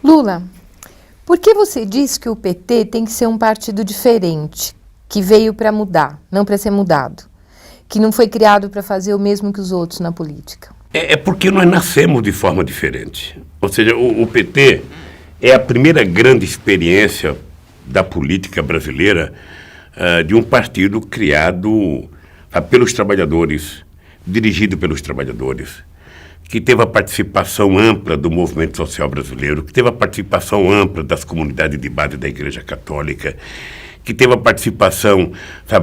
Lula, por que você diz que o PT tem que ser um partido diferente, que veio para mudar, não para ser mudado, que não foi criado para fazer o mesmo que os outros na política? É porque nós nascemos de forma diferente. Ou seja, o PT é a primeira grande experiência da política brasileira de um partido criado pelos trabalhadores, dirigido pelos trabalhadores, que teve a participação ampla do movimento social brasileiro, que teve a participação ampla das comunidades de base da Igreja Católica, que teve a participação,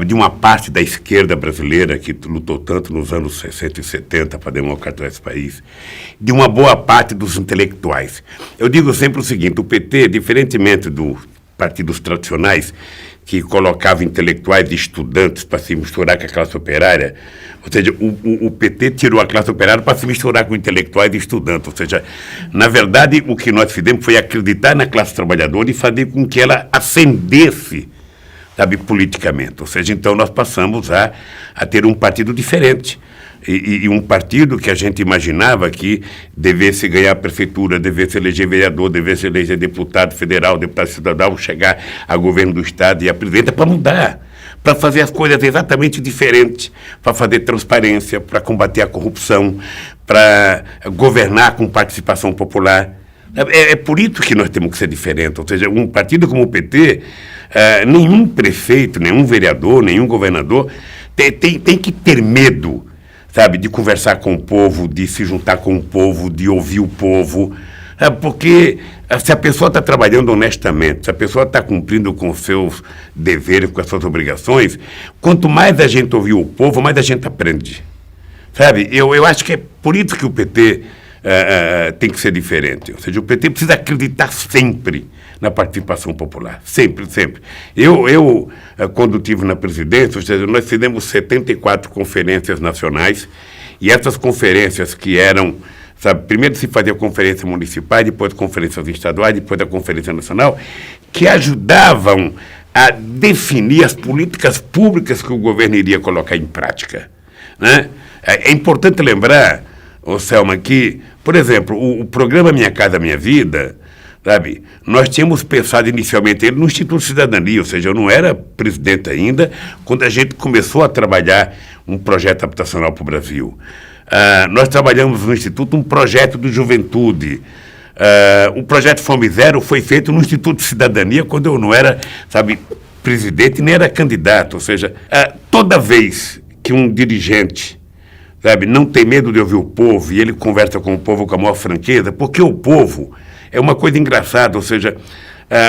de uma parte da esquerda brasileira que lutou tanto nos anos 60 e 70 para democratizar esse país, de uma boa parte dos intelectuais. Eu digo sempre o seguinte, o PT, diferentemente dos partidos tradicionais, que colocavam intelectuais e estudantes para se misturar com a classe operária, ou seja, o PT tirou a classe operária para se misturar com intelectuais e estudantes. Ou seja, na verdade, o que nós fizemos foi acreditar na classe trabalhadora e fazer com que ela ascendesse, politicamente. Ou seja, então nós passamos a ter um partido diferente. E um partido que a gente imaginava que devesse ganhar a prefeitura, devesse eleger vereador, devesse eleger deputado federal, deputado estadual, chegar a governo do estado e a presidenta para mudar, para fazer as coisas exatamente diferentes, para fazer transparência, para combater a corrupção, para governar com participação popular. É por isso que nós temos que ser diferentes. Ou seja, um partido como o PT, nenhum prefeito, nenhum vereador, nenhum governador tem que ter medo, de conversar com o povo, de se juntar com o povo, de ouvir o povo, porque se a pessoa está trabalhando honestamente, se a pessoa está cumprindo com os seus deveres, com as suas obrigações, quanto mais a gente ouvir o povo, mais a gente aprende. Eu acho que é por isso que o PT tem que ser diferente. Ou seja, o PT precisa acreditar sempre na participação popular. Sempre, sempre. Eu quando estive na presidência, ou seja, nós fizemos 74 conferências nacionais, e essas conferências que eram, primeiro se fazia conferência municipal, depois conferências estaduais, depois a conferência nacional, que ajudavam a definir as políticas públicas que o governo iria colocar em prática, né? É importante lembrar, Selma, que, por exemplo, o programa Minha Casa Minha Vida, nós tínhamos pensado inicialmente ele no Instituto Cidadania, ou seja, eu não era presidente ainda quando a gente começou a trabalhar um projeto habitacional para o Brasil. Nós trabalhamos no Instituto um projeto de juventude. O projeto Fome Zero foi feito no Instituto Cidadania quando eu não era, presidente nem era candidato. Ou seja, toda vez que um dirigente não tem medo de ouvir o povo e ele conversa com o povo com a maior franqueza, porque o povo é uma coisa engraçada, ou seja,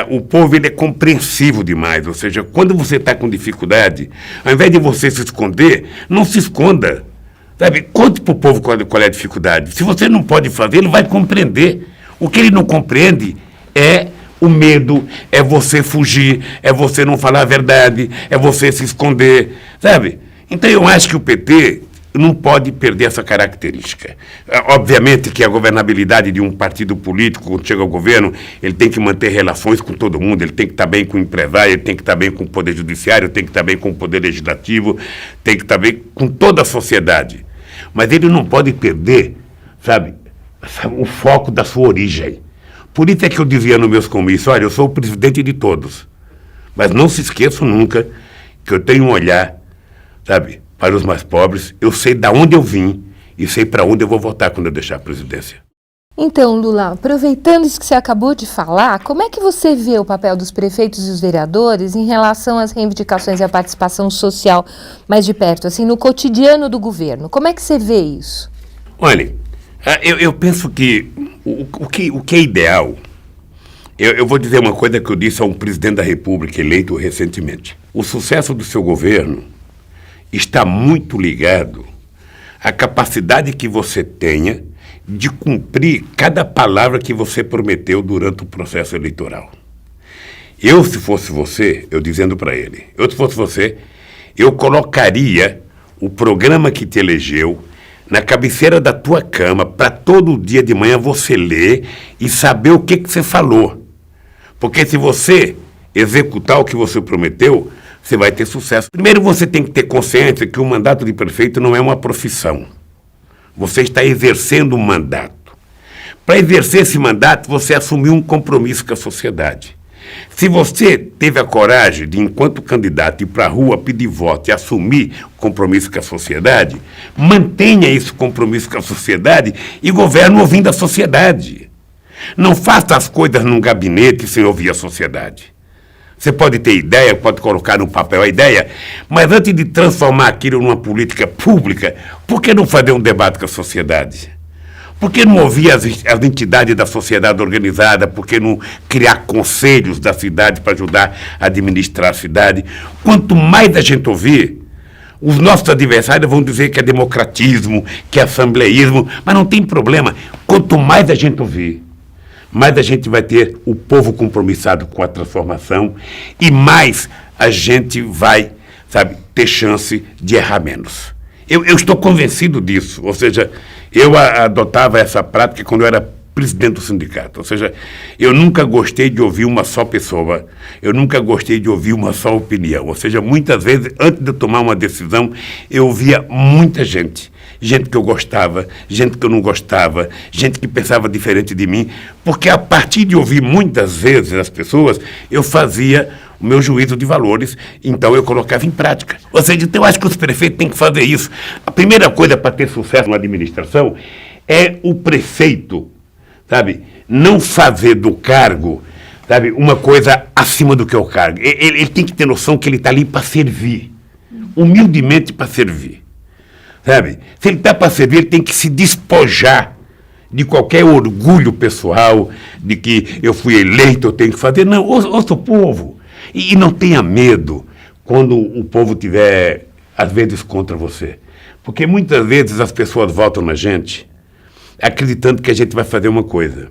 o povo ele é compreensivo demais, ou seja, quando você está com dificuldade, ao invés de você se esconder, não se esconda, conte para o povo qual é a dificuldade. Se você não pode fazer, ele vai compreender. O que ele não compreende é o medo, é você fugir, é você não falar a verdade, é você se esconder, Então eu acho que o PT não pode perder essa característica. Obviamente que a governabilidade de um partido político, quando chega ao governo, ele tem que manter relações com todo mundo, ele tem que estar bem com o empresário, ele tem que estar bem com o poder judiciário, tem que estar bem com o poder legislativo, tem que estar bem com toda a sociedade. Mas ele não pode perder, o foco da sua origem. Por isso é que eu dizia nos meus comícios, olha, eu sou o presidente de todos, mas não se esqueçam nunca que eu tenho um olhar, para os mais pobres, eu sei de onde eu vim e sei para onde eu vou votar quando eu deixar a presidência. Então, Lula, aproveitando isso que você acabou de falar, como é que você vê o papel dos prefeitos e os vereadores em relação às reivindicações e à participação social mais de perto, assim, no cotidiano do governo? Como é que você vê isso? Olha, eu penso que o que é ideal, eu vou dizer uma coisa que eu disse a um presidente da República eleito recentemente. O sucesso do seu governo está muito ligado à capacidade que você tenha de cumprir cada palavra que você prometeu durante o processo eleitoral. Eu, se fosse você, eu dizendo para ele, eu colocaria o programa que te elegeu na cabeceira da tua cama para todo dia de manhã você ler e saber o que você falou. Porque se você executar o que você prometeu, você vai ter sucesso. Primeiro, você tem que ter consciência que o mandato de prefeito não é uma profissão. Você está exercendo um mandato. Para exercer esse mandato, você assumiu um compromisso com a sociedade. Se você teve a coragem de, enquanto candidato, ir para a rua, pedir voto e assumir compromisso com a sociedade, mantenha esse compromisso com a sociedade e governe ouvindo a sociedade. Não faça as coisas num gabinete sem ouvir a sociedade. Você pode ter ideia, pode colocar no papel a ideia, mas antes de transformar aquilo numa política pública, por que não fazer um debate com a sociedade? Por que não ouvir as entidades da sociedade organizada? Por que não criar conselhos da cidade para ajudar a administrar a cidade? Quanto mais a gente ouvir, os nossos adversários vão dizer que é democratismo, que é assembleísmo, mas não tem problema. Quanto mais a gente ouvir, mais a gente vai ter o povo compromissado com a transformação e mais a gente vai, ter chance de errar menos. Eu estou convencido disso, ou seja, eu adotava essa prática quando eu era presidente do sindicato, ou seja, eu nunca gostei de ouvir uma só pessoa, eu nunca gostei de ouvir uma só opinião, ou seja, muitas vezes, antes de eu tomar uma decisão, eu ouvia muita gente que eu gostava, gente que eu não gostava, gente que pensava diferente de mim, porque a partir de ouvir muitas vezes as pessoas, eu fazia o meu juízo de valores, então eu colocava em prática. Ou seja, então eu acho que os prefeitos têm que fazer isso. A primeira coisa para ter sucesso na administração é o prefeito, não fazer do cargo, uma coisa acima do que é o cargo. Ele tem que ter noção que ele está ali para servir, humildemente para servir. Se ele está para servir, ele tem que se despojar de qualquer orgulho pessoal, de que eu fui eleito, eu tenho que fazer. Não, ouça o povo. E não tenha medo quando o povo tiver, às vezes, contra você. Porque muitas vezes as pessoas votam na gente acreditando que a gente vai fazer uma coisa.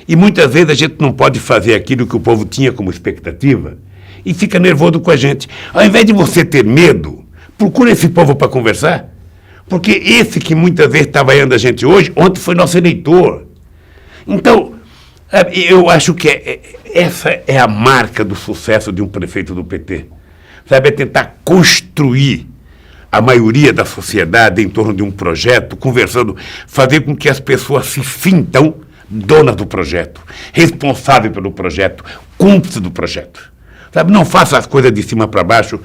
E muitas vezes a gente não pode fazer aquilo que o povo tinha como expectativa e fica nervoso com a gente. Ao invés de você ter medo, procura esse povo para conversar. Porque esse que muitas vezes está vaiando a gente hoje, ontem foi nosso eleitor. Então, eu acho que essa é a marca do sucesso de um prefeito do PT. É tentar construir a maioria da sociedade em torno de um projeto, conversando, fazer com que as pessoas se sintam donas do projeto, responsáveis pelo projeto, cúmplices do projeto. Não faça as coisas de cima para baixo,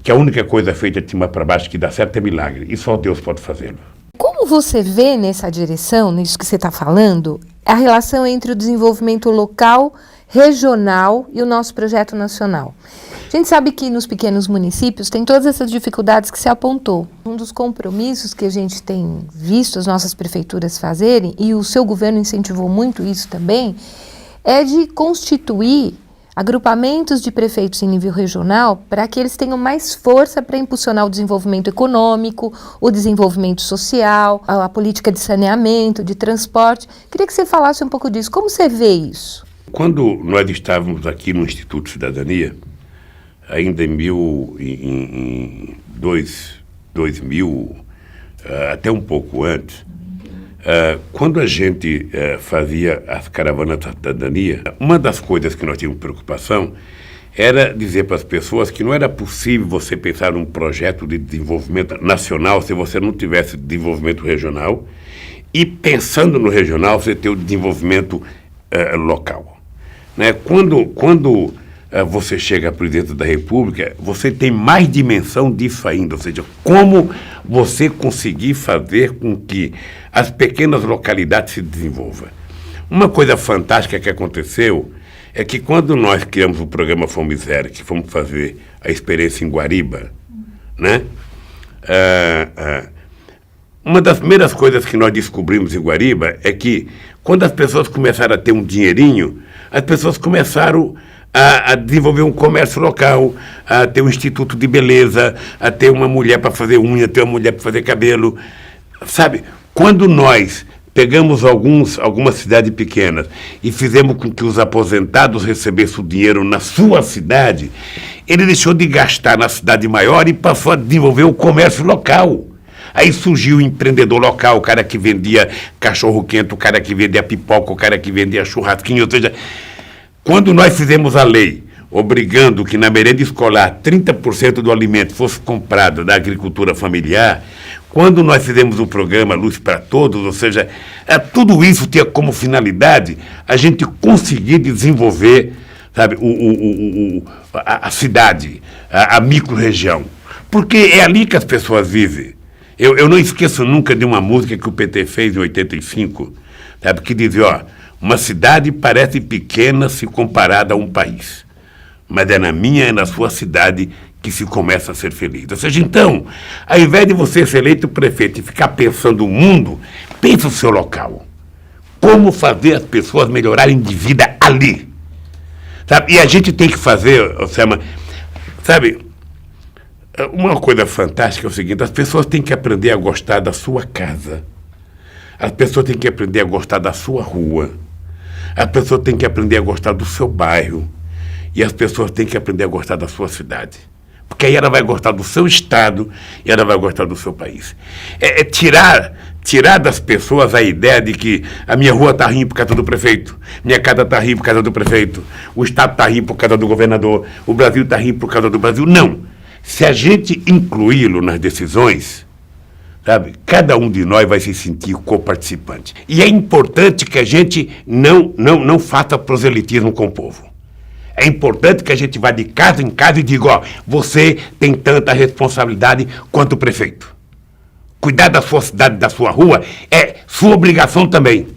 que a única coisa feita de cima para baixo que dá certo é milagre, e só Deus pode fazê-lo. Como você vê nessa direção, nisso que você está falando, a relação entre o desenvolvimento local, regional e o nosso projeto nacional? A gente sabe que nos pequenos municípios tem todas essas dificuldades que se apontou. Um dos compromissos que a gente tem visto as nossas prefeituras fazerem, e o seu governo incentivou muito isso também, é de constituir agrupamentos de prefeitos em nível regional para que eles tenham mais força para impulsionar o desenvolvimento econômico, o desenvolvimento social, a política de saneamento, de transporte. Queria que você falasse um pouco disso. Como você vê isso? Quando nós estávamos aqui no Instituto Cidadania, ainda em 2000, até um pouco antes, quando a gente fazia as caravanas da cidadania, uma das coisas que nós tínhamos preocupação era dizer para as pessoas que não era possível você pensar num projeto de desenvolvimento nacional se você não tivesse desenvolvimento regional e, pensando no regional, você ter o desenvolvimento local. Quando você chega a presidente da República, você tem mais dimensão disso ainda, ou seja, como você conseguir fazer com que as pequenas localidades se desenvolvam. Uma coisa fantástica que aconteceu é que quando nós criamos o programa Fome Zero, que fomos fazer a experiência em Guariba, uma das primeiras coisas que nós descobrimos em Guariba é que quando as pessoas começaram a ter um dinheirinho, as pessoas começaram a desenvolver um comércio local, a ter um instituto de beleza, a ter uma mulher para fazer unha, ter uma mulher para fazer cabelo. Quando nós pegamos algumas cidades pequenas e fizemos com que os aposentados recebessem o dinheiro na sua cidade, ele deixou de gastar na cidade maior e passou a desenvolver o comércio local. Aí surgiu o empreendedor local, o cara que vendia cachorro-quente, o cara que vendia pipoca, o cara que vendia churrasquinho, ou seja, quando nós fizemos a lei obrigando que na merenda escolar 30% do alimento fosse comprado da agricultura familiar, Quando nós fizemos o programa Luz para Todos, ou seja, tudo isso tinha como finalidade a gente conseguir desenvolver, sabe, a cidade, a micro-região. Porque é ali que as pessoas vivem. Eu não esqueço nunca de uma música que o PT fez em 85, sabe, que dizia, ó, uma cidade parece pequena se comparada a um país, mas é na minha e na sua cidade que se começa a ser feliz. Ou seja, então, ao invés de você ser eleito prefeito e ficar pensando o mundo, pense o seu local. Como fazer as pessoas melhorarem de vida ali. Sabe? E a gente tem que fazer, sabe, uma coisa fantástica é o seguinte, as pessoas têm que aprender a gostar da sua casa. As pessoas têm que aprender a gostar da sua rua. As pessoas têm que aprender a gostar do seu bairro. E as pessoas têm que aprender a gostar da sua cidade. Porque aí ela vai gostar do seu estado e ela vai gostar do seu país. Tirar das pessoas a ideia de que a minha rua está rindo por causa do prefeito, minha casa está rindo por causa do prefeito, o estado está rindo por causa do governador, o Brasil está rindo por causa do Brasil. Não. Se a gente incluí-lo nas decisões, sabe, cada um de nós vai se sentir coparticipante. E é importante que a gente não faça proselitismo com o povo. É importante que a gente vá de casa em casa e diga, ó, você tem tanta responsabilidade quanto o prefeito. Cuidar da sua cidade, da sua rua, é sua obrigação também.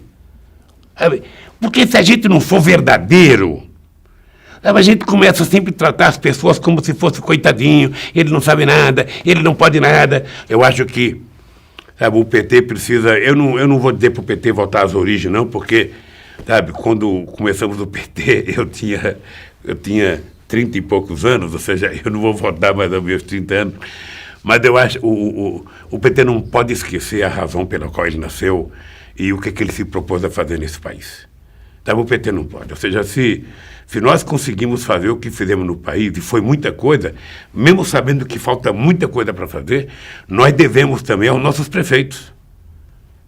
Sabe? Porque se a gente não for verdadeiro, sabe, a gente começa sempre a tratar as pessoas como se fosse coitadinho, ele não sabe nada, ele não pode nada. Eu acho que, sabe, o PT precisa... Eu não vou dizer para o PT voltar às origens, não, porque, sabe, quando começamos o PT, eu tinha 30 e poucos anos, ou seja, eu não vou voltar mais aos meus 30 anos, mas eu acho que o PT não pode esquecer a razão pela qual ele nasceu e o que ele se propôs a fazer nesse país. Então, o PT não pode. Ou seja, se nós conseguimos fazer o que fizemos no país, e foi muita coisa, mesmo sabendo que falta muita coisa para fazer, nós devemos também aos nossos prefeitos.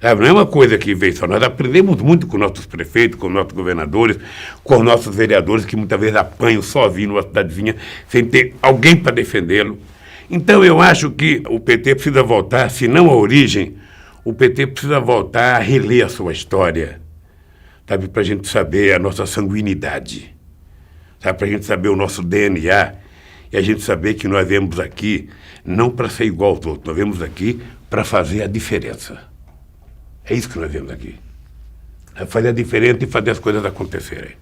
Sabe? Não é uma coisa que veio só. Nós aprendemos muito com nossos prefeitos, com nossos governadores, com os nossos vereadores, que muitas vezes apanham sozinho numa cidadezinha, sem ter alguém para defendê-lo. Então, eu acho que o PT precisa voltar, se não a origem, o PT precisa voltar a reler a sua história, sabe, para a gente saber a nossa sanguinidade, sabe, para a gente saber o nosso DNA, e a gente saber que nós viemos aqui não para ser igual aos outros, nós viemos aqui para fazer a diferença. É isso que nós viemos aqui. É fazer a diferença e fazer as coisas acontecerem.